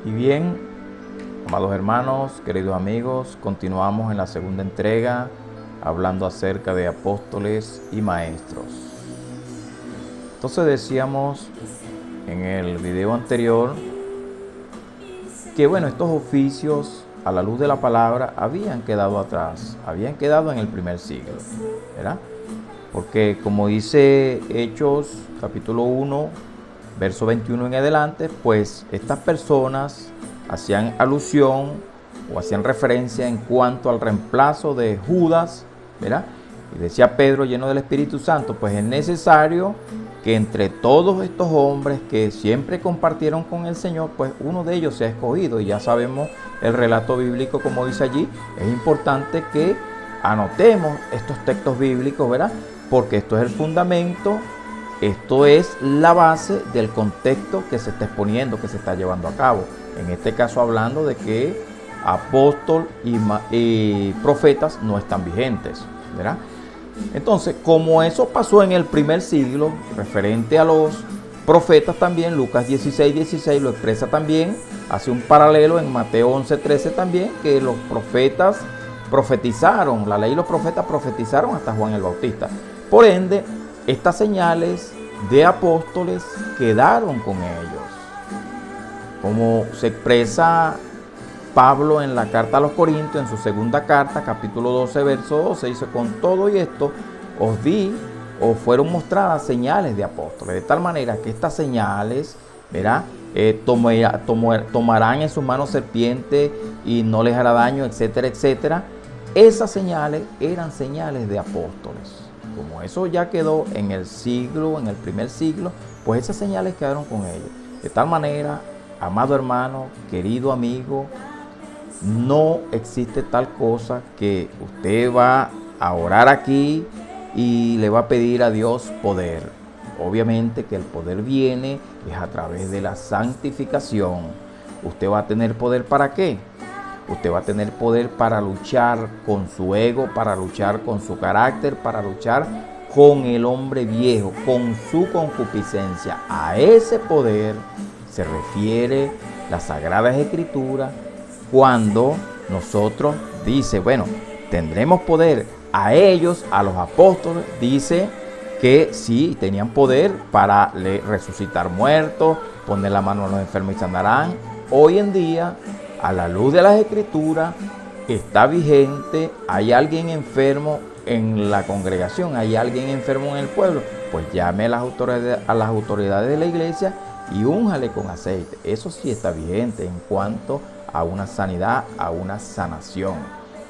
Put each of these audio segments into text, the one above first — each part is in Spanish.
Y bien, amados hermanos, queridos amigos, continuamos en la segunda entrega hablando acerca de apóstoles y maestros. Entonces decíamos en el video anterior que estos oficios a la luz de la palabra habían quedado atrás, habían quedado en el primer siglo, ¿verdad? Porque como dice Hechos capítulo 1, verso 21 en adelante, pues estas personas hacían alusión o hacían referencia en cuanto al reemplazo de Judas, ¿verdad? Y decía Pedro, lleno del Espíritu Santo, pues es necesario que entre todos estos hombres que siempre compartieron con el Señor, pues uno de ellos sea escogido. Y ya sabemos el relato bíblico, como dice allí. Es importante que anotemos estos textos bíblicos, ¿verdad? Porque esto es el fundamento, esto es la base del contexto que se está exponiendo, que se está llevando a cabo. En este caso hablando de que apóstol y profetas no están vigentes, ¿verdad? Entonces, como eso pasó en el primer siglo, referente a los profetas también, Lucas 16:16 lo expresa también, hace un paralelo en Mateo 11:13 también, que los profetas profetizaron, la ley y los profetas profetizaron hasta Juan el Bautista. Por ende, estas señales de apóstoles quedaron con ellos. Como se expresa Pablo en la carta a los Corintios, en su segunda carta, capítulo 12, verso 12, dice: con todo y esto os di o fueron mostradas señales de apóstoles, de tal manera que estas señales, ¿verdad? Tomarán en sus manos serpiente y no les hará daño, etcétera, etcétera. Esas señales eran señales de apóstoles. Como eso ya quedó en el primer siglo, pues esas señales quedaron con ellos. De tal manera, amado hermano, querido amigo, no existe tal cosa que usted va a orar aquí y le va a pedir a Dios poder. Obviamente que el poder viene es a través de la santificación. ¿Usted va a tener poder para qué? Usted va a tener poder para luchar con su ego, para luchar con su carácter, para luchar con el hombre viejo, con su concupiscencia. A ese poder se refiere las Sagradas Escrituras cuando nosotros dice, tendremos poder. A ellos, a los apóstoles, dice que sí, tenían poder para resucitar muertos, poner la mano a los enfermos y sanarán. Hoy en día, a la luz de las Escrituras, está vigente. Hay alguien enfermo en la congregación, hay alguien enfermo en el pueblo, pues llame a las autoridades de la iglesia y únjale con aceite. Eso sí está vigente en cuanto a una sanidad, a una sanación.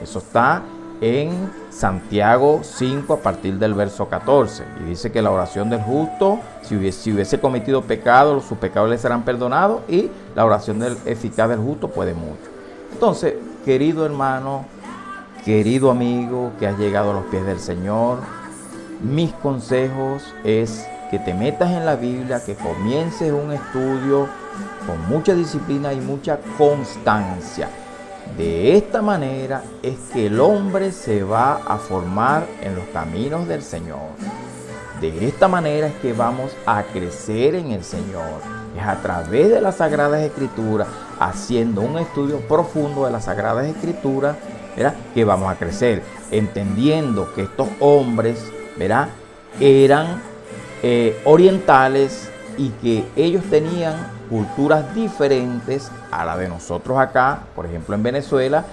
Eso está en Santiago 5 a partir del verso 14. Y dice que la oración del justo, si hubiese cometido pecado, sus pecados le serán perdonados, y la oración eficaz del justo puede mucho. Entonces, querido hermano, querido amigo que has llegado a los pies del Señor, mis consejos es que te metas en la Biblia, que comiences un estudio con mucha disciplina y mucha constancia. De esta manera es que el hombre se va a formar en los caminos del Señor. De esta manera es que vamos a crecer en el Señor. Es a través de las Sagradas Escrituras, haciendo un estudio profundo de las Sagradas Escrituras, ¿verdad?, que vamos a crecer, entendiendo que estos hombres, ¿verdad?, eran orientales y que ellos tenían culturas diferentes a la de nosotros acá, por ejemplo en Venezuela,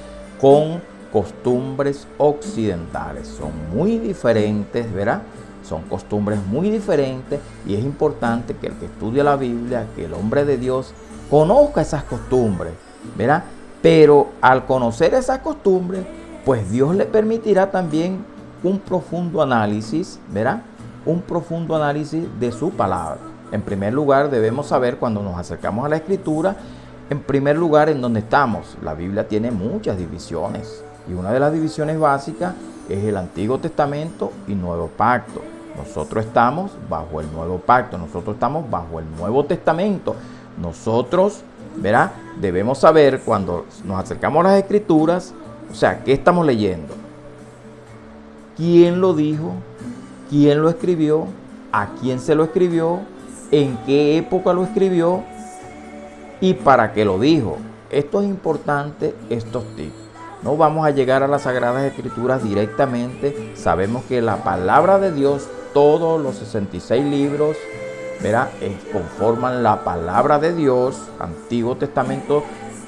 con costumbres occidentales. Son muy diferentes, ¿verdad? Son costumbres muy diferentes, y es importante que el que estudia la Biblia, que el hombre de Dios, conozca esas costumbres, ¿verdad? Pero al conocer esas costumbres, pues Dios le permitirá también un profundo análisis, ¿verdad? Un profundo análisis de su palabra. En primer lugar, debemos saber, cuando nos acercamos a la Escritura, en primer lugar, en dónde estamos. La Biblia tiene muchas divisiones, y una de las divisiones básicas es el Antiguo Testamento y Nuevo Pacto. Nosotros estamos bajo el Nuevo Pacto, nosotros estamos bajo el Nuevo Testamento. Nosotros, ¿verdad?, debemos saber, cuando nos acercamos a las Escrituras, o sea, ¿qué estamos leyendo? ¿Quién lo dijo? ¿Quién lo escribió? ¿A quién se lo escribió? ¿En qué época lo escribió? y para qué lo dijo. Esto es importante, estos tips. No vamos a llegar a las Sagradas Escrituras directamente. Sabemos que la palabra de Dios, todos los 66 libros, ¿verdad?, conforman la palabra de Dios. Antiguo Testamento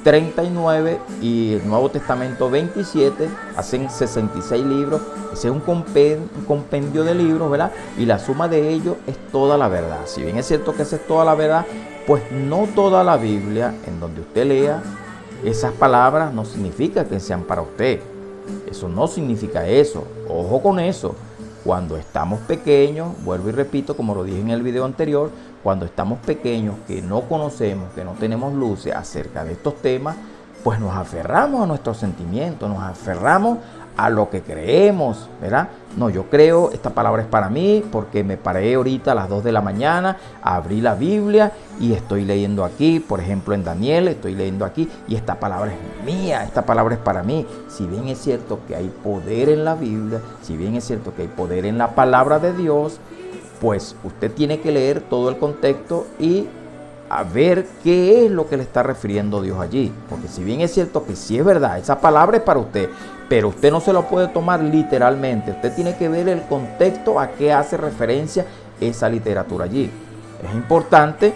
39 y el Nuevo Testamento 27, hacen 66 libros. Ese es un compendio de libros, ¿verdad? Y la suma de ellos es toda la verdad. Si bien es cierto que esa es toda la verdad, pues no toda la Biblia, en donde usted lea esas palabras, no significa que sean para usted. Eso no significa eso. Ojo con eso. Cuando estamos pequeños, vuelvo y repito, como lo dije en el video anterior, cuando estamos pequeños, que no conocemos, que no tenemos luces acerca de estos temas, pues nos aferramos a nuestros sentimientos, nos aferramos a lo que creemos, ¿verdad? No, yo creo, esta palabra es para mí, porque me paré ahorita a las 2 de la mañana, abrí la Biblia y estoy leyendo aquí, por ejemplo en Daniel, estoy leyendo aquí y esta palabra es mía, esta palabra es para mí. Si bien es cierto que hay poder en la Biblia, si bien es cierto que hay poder en la palabra de Dios, pues usted tiene que leer todo el contexto y a ver qué es lo que le está refiriendo Dios allí. Porque si bien es cierto que sí es verdad, esa palabra es para usted, pero usted no se lo puede tomar literalmente. Usted tiene que ver el contexto a qué hace referencia esa literatura allí. Es importante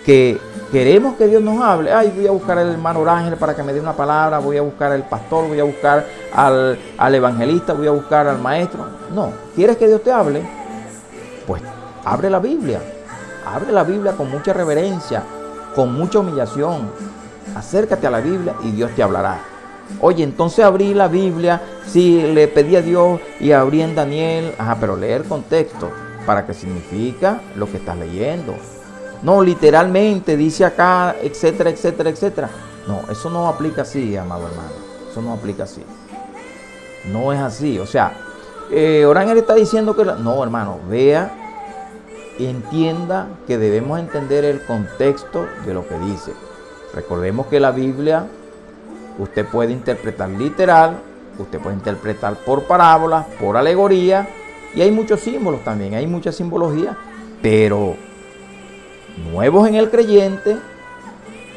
que queremos que Dios nos hable. Ay, voy a buscar al hermano Ángel para que me dé una palabra, voy a buscar al pastor, voy a buscar al evangelista, voy a buscar al maestro. No, ¿quieres que Dios te hable? Pues abre la Biblia. Abre la Biblia con mucha reverencia, con mucha humillación. Acércate a la Biblia y Dios te hablará. Oye, entonces abrí la Biblia, sí, le pedí a Dios y abrí en Daniel. Ajá, pero lee el contexto para qué significa lo que estás leyendo. No, literalmente dice acá, etcétera, etcétera, etcétera. No, eso no aplica así, amado hermano. Eso no aplica así. No es así. O sea, Orangel está diciendo que... No, hermano, vea y entienda que debemos entender el contexto de lo que dice. Recordemos que la Biblia usted puede interpretar literal, usted puede interpretar por parábolas, por alegoría, y hay muchos símbolos también, hay mucha simbología, pero nuevos en el creyente,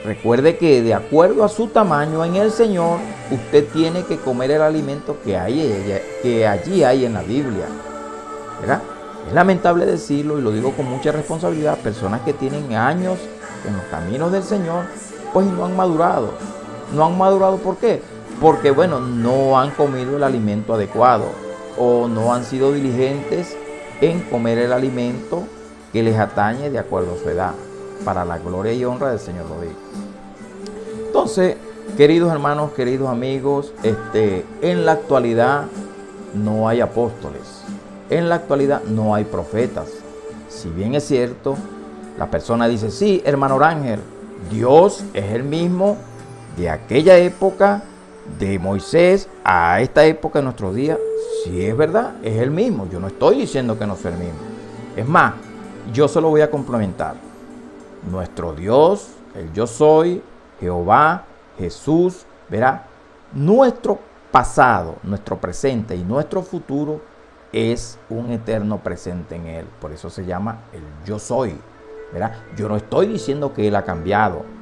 recuerde que de acuerdo a su tamaño en el Señor, usted tiene que comer el alimento que allí hay en la Biblia, ¿verdad? Es lamentable decirlo y lo digo con mucha responsabilidad, personas que tienen años en los caminos del Señor, pues no han madurado. ¿No han madurado por qué? Porque, bueno, no han comido el alimento adecuado o no han sido diligentes en comer el alimento que les atañe de acuerdo a su edad, para la gloria y honra del Señor lo digo. Entonces, queridos hermanos, queridos amigos, en la actualidad no hay apóstoles. En la actualidad no hay profetas. Si bien es cierto, la persona dice, sí, hermano Orangel, Dios es el mismo de aquella época, de Moisés, a esta época de nuestros días. Sí es verdad, es el mismo. Yo no estoy diciendo que no sea el mismo. Es más, yo se lo voy a complementar. Nuestro Dios, el yo soy, Jehová, Jesús, verá, nuestro pasado, nuestro presente y nuestro futuro es un eterno presente en Él. Por eso se llama el yo soy, ¿verdad? Yo no estoy diciendo que Él ha cambiado.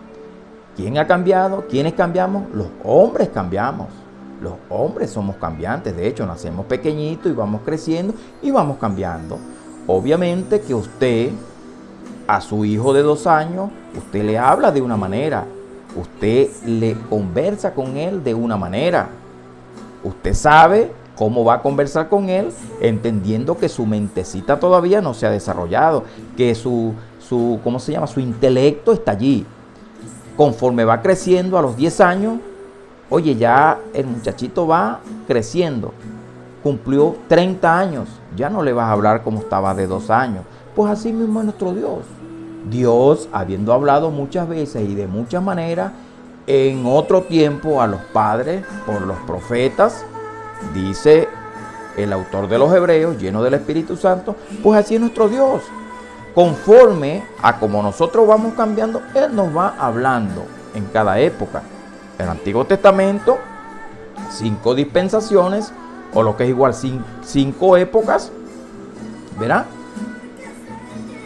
¿Quién ha cambiado? ¿Quiénes cambiamos? Los hombres cambiamos. Los hombres somos cambiantes. De hecho, nacemos pequeñitos y vamos creciendo y vamos cambiando. Obviamente que usted, a su hijo de 2 años, usted le habla de una manera. Usted le conversa con él de una manera. Usted sabe cómo va a conversar con él, entendiendo que su mentecita todavía no se ha desarrollado, que su ¿cómo se llama? Su intelecto está allí. Conforme va creciendo a los 10 años, oye, ya el muchachito va creciendo. Cumplió 30 años, ya no le vas a hablar como estaba de 2 años. Pues así mismo es nuestro Dios. Dios, habiendo hablado muchas veces y de muchas maneras, en otro tiempo a los padres por los profetas, dice el autor de los Hebreos, lleno del Espíritu Santo, pues así es nuestro Dios. Conforme a como nosotros vamos cambiando, Él nos va hablando en cada época. En el Antiguo Testamento, 5 dispensaciones, o lo que es igual 5 épocas, ¿verdad?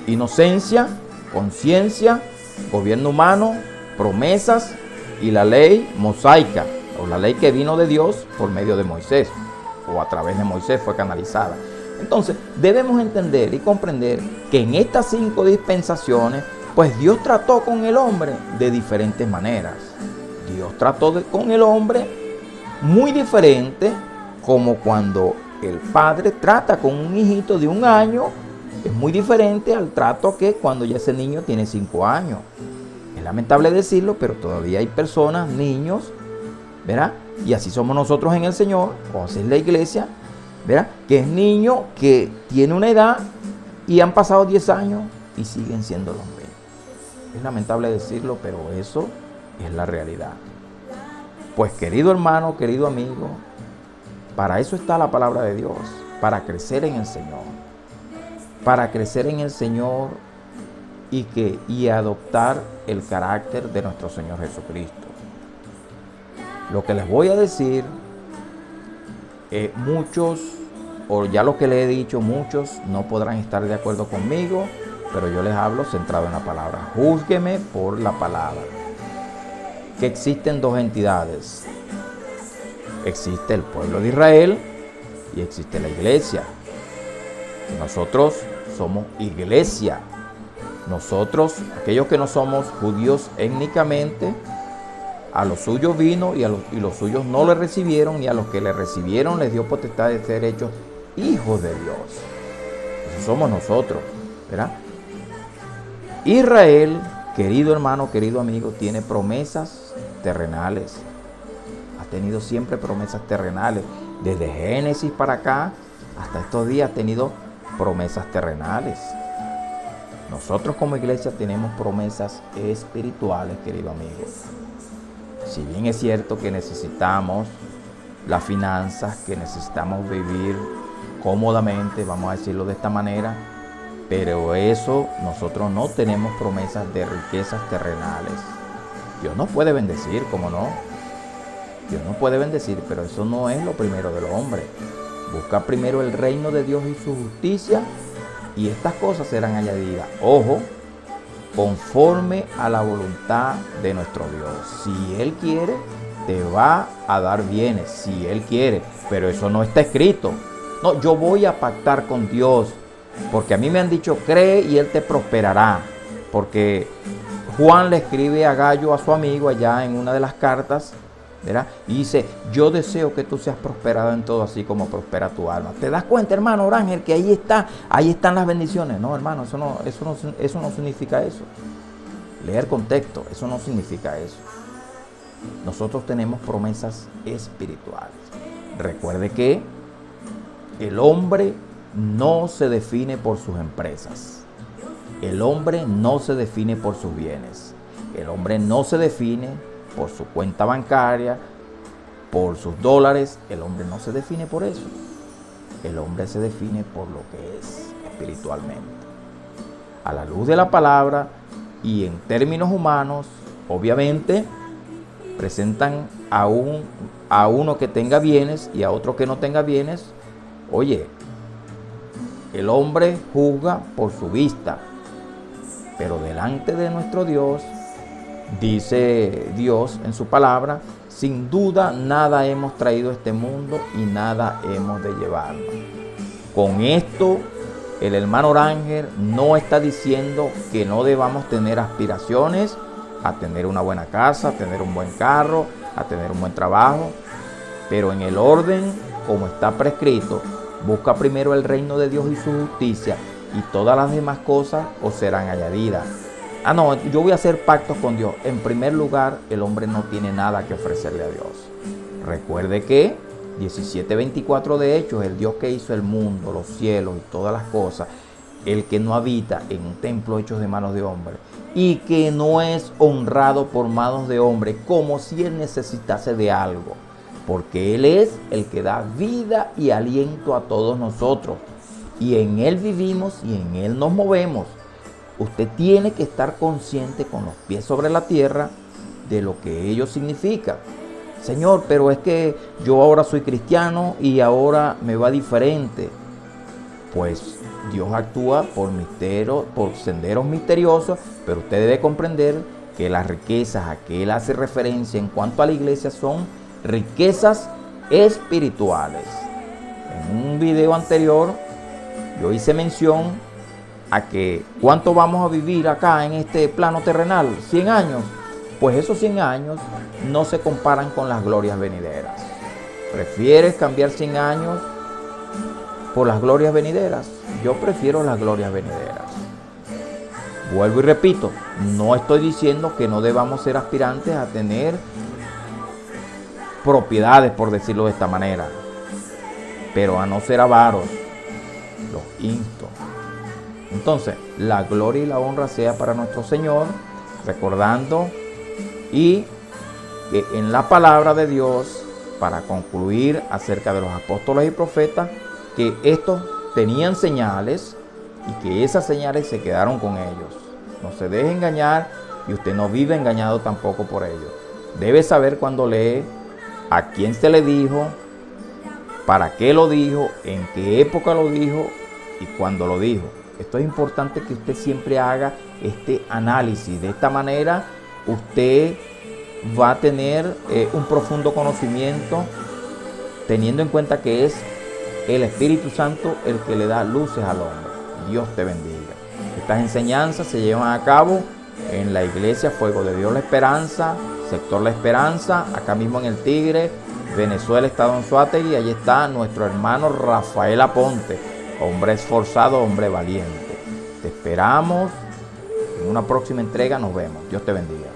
Inocencia, conciencia, gobierno humano, promesas y la ley mosaica, o la ley que vino de Dios por medio de Moisés, o a través de Moisés fue canalizada. Entonces, debemos entender y comprender que en estas 5 dispensaciones, pues Dios trató con el hombre de diferentes maneras. Dios trató con el hombre muy diferente, como cuando el padre trata con un hijito de 1 año, es muy diferente al trato que cuando ya ese niño tiene 5 años. Es lamentable decirlo, pero todavía hay personas, niños, ¿verdad? Y así somos nosotros en el Señor, o así es la iglesia, ¿verdad? Que es niño que tiene una edad y han pasado 10 años y siguen siendo los mismos. Es lamentable decirlo, pero eso es la realidad. Pues querido hermano, querido amigo, para eso está la palabra de Dios, para crecer en el Señor. Para crecer en el Señor y adoptar el carácter de nuestro Señor Jesucristo. Lo que les voy a decir, muchos, o ya lo que les he dicho, muchos no podrán estar de acuerdo conmigo, pero yo les hablo centrado en la palabra. Júzgueme por la palabra. Que existen 2 entidades. Existe el pueblo de Israel y existe la iglesia. Nosotros somos iglesia. Nosotros, aquellos que no somos judíos étnicamente, a los suyos vino y los suyos no le recibieron, y a los que le recibieron les dio potestad de ser hechos hijos de Dios. Eso somos nosotros, ¿verdad? Israel, querido hermano, querido amigo, tiene promesas terrenales. Ha tenido siempre promesas terrenales. Desde Génesis para acá, hasta estos días ha tenido promesas terrenales. Nosotros como iglesia tenemos promesas espirituales, querido amigo. Si bien es cierto que necesitamos las finanzas, que necesitamos vivir cómodamente, vamos a decirlo de esta manera, pero eso, nosotros no tenemos promesas de riquezas terrenales. Dios nos puede bendecir, ¿cómo no? Dios nos puede bendecir, pero eso no es lo primero del hombre. Busca primero el reino de Dios y su justicia, y estas cosas serán añadidas. Ojo, conforme a la voluntad de nuestro Dios. Si Él quiere, te va a dar bienes, si Él quiere, pero eso no está escrito. No, yo voy a pactar con Dios, porque a mí me han dicho, cree y Él te prosperará. Porque Juan le escribe a Gallo, a su amigo, allá en una de las cartas, ¿verdad? Y dice, yo deseo que tú seas prosperado en todo, así como prospera tu alma. ¿Te das cuenta, hermano Orangel, que ahí están las bendiciones? No, hermano, eso no significa eso. Leer contexto, eso no significa eso. Nosotros tenemos promesas espirituales. Recuerde que el hombre no se define por sus empresas. El hombre no se define por sus bienes. El hombre no se define por su cuenta bancaria, por sus dólares. El hombre no se define por eso. El hombre se define por lo que es espiritualmente. A la luz de la palabra y en términos humanos, obviamente, presentan a uno que tenga bienes y a otro que no tenga bienes. Oye, el hombre juzga por su vista, pero delante de nuestro Dios, dice Dios en su palabra, sin duda nada hemos traído a este mundo y nada hemos de llevarnos. Con esto, el hermano Orangel no está diciendo que no debamos tener aspiraciones a tener una buena casa, a tener un buen carro, a tener un buen trabajo, pero en el orden como está prescrito. Busca primero el reino de Dios y su justicia, y todas las demás cosas os serán añadidas. Ah, no, yo voy a hacer pactos con Dios. En primer lugar, el hombre no tiene nada que ofrecerle a Dios. Recuerde que 17:24 de Hechos, el Dios que hizo el mundo, los cielos y todas las cosas, el que no habita en un templo hecho de manos de hombre, y que no es honrado por manos de hombre, como si él necesitase de algo, porque Él es el que da vida y aliento a todos nosotros, y en Él vivimos y en Él nos movemos. Usted tiene que estar consciente con los pies sobre la tierra de lo que ello significa. Señor, pero es que yo ahora soy cristiano y ahora me va diferente. Pues Dios actúa por senderos misteriosos, pero usted debe comprender que las riquezas a que él hace referencia en cuanto a la iglesia son riquezas espirituales. En un video anterior yo hice mención a que ¿cuánto vamos a vivir acá en este plano terrenal? 100 años. Pues esos 100 años no se comparan con las glorias venideras. ¿Prefieres cambiar 100 años por las glorias venideras? Yo prefiero las glorias venideras. Vuelvo y repito, no estoy diciendo que no debamos ser aspirantes a tener propiedades, por decirlo de esta manera, pero a no ser avaros. Los insto. Entonces, la gloria y la honra sea para nuestro Señor, recordando y que en la palabra de Dios, para concluir acerca de los apóstoles y profetas, que estos tenían señales y que esas señales se quedaron con ellos. No se deje engañar y usted no vive engañado tampoco por ellos. Debe saber cuando lee, a quién se le dijo, para qué lo dijo, en qué época lo dijo y cuándo lo dijo. Esto es importante que usted siempre haga este análisis. De esta manera usted va a tener un profundo conocimiento, teniendo en cuenta que es el Espíritu Santo el que le da luces al hombre. Dios te bendiga. Estas enseñanzas se llevan a cabo en la iglesia Fuego de Dios La Esperanza, sector La Esperanza, acá mismo en El Tigre, Venezuela, estado Anzoátegui. Allí está nuestro hermano Rafael Aponte, hombre esforzado, hombre valiente. Te esperamos en una próxima entrega. Nos vemos. Dios te bendiga.